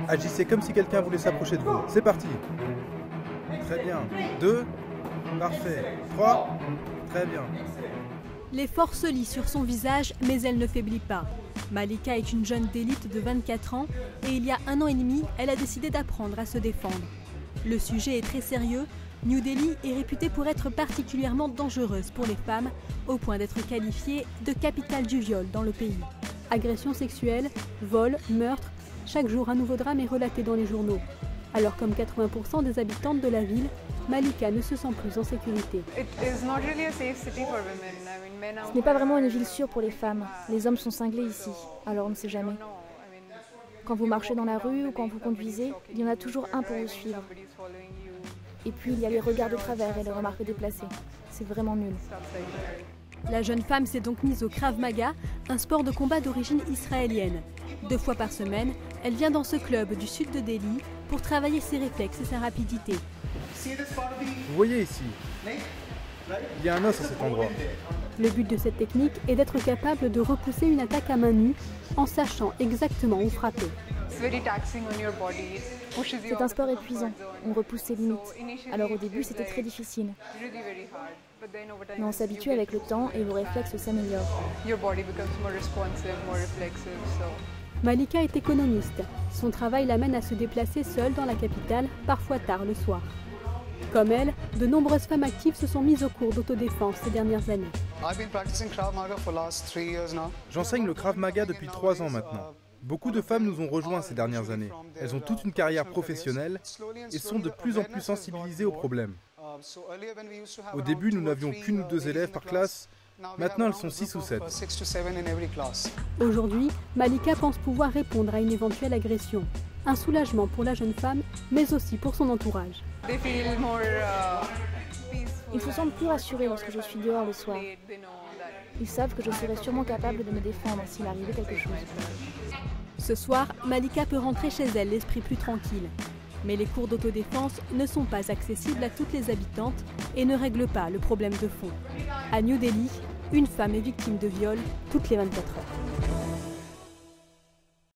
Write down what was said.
Agissez comme si quelqu'un voulait s'approcher de vous. C'est parti. Très bien. 2. Parfait. 3. Très bien. L'effort se lit sur son visage, mais elle ne faiblit pas. Malika est une jeune d'élite de 24 ans et il y a 1 an et demi, elle a décidé d'apprendre à se défendre. Le sujet est très sérieux. New Delhi est réputée pour être particulièrement dangereuse pour les femmes, au point d'être qualifiée de capitale du viol dans le pays. Agressions sexuelles, vols, meurtres, chaque jour un nouveau drame est relaté dans les journaux. Alors comme 80% des habitantes de la ville, Malika ne se sent plus en sécurité. Ce n'est pas vraiment une ville sûre pour les femmes. Les hommes sont cinglés ici, alors on ne sait jamais. Quand vous marchez dans la rue ou quand vous conduisez, il y en a toujours un pour vous suivre. Et puis il y a les regards de travers et les remarques déplacées. C'est vraiment nul. La jeune femme s'est donc mise au Krav Maga, un sport de combat d'origine israélienne. 2 fois par semaine, elle vient dans ce club du sud de Delhi pour travailler ses réflexes et sa rapidité. Vous voyez ici, il y a un os à cet endroit. Le but de cette technique est d'être capable de repousser une attaque à main nue en sachant exactement où frapper. C'est un sport épuisant, on repousse ses limites. Alors au début c'était très difficile. Mais on s'habitue avec le temps et vos réflexes s'améliorent. Malika est économiste. Son travail l'amène à se déplacer seule dans la capitale, parfois tard le soir. Comme elle, de nombreuses femmes actives se sont mises au cours d'autodéfense ces dernières années. J'enseigne le Krav Maga depuis 3 ans maintenant. Beaucoup de femmes nous ont rejoints ces dernières années. Elles ont toute une carrière professionnelle et sont de plus en plus sensibilisées aux problèmes. Au début, nous n'avions qu'1 ou 2 élèves par classe. Maintenant, elles sont 6 ou 7. Aujourd'hui, Malika pense pouvoir répondre à une éventuelle agression. Un soulagement pour la jeune femme, mais aussi pour son entourage. Ils se sentent plus rassurés lorsque je suis dehors le soir. Ils savent que je serai sûrement capable de me défendre s'il arrivait quelque chose. Ce soir, Malika peut rentrer chez elle l'esprit plus tranquille. Mais les cours d'autodéfense ne sont pas accessibles à toutes les habitantes et ne règlent pas le problème de fond. À New Delhi, une femme est victime de viol toutes les 24 heures.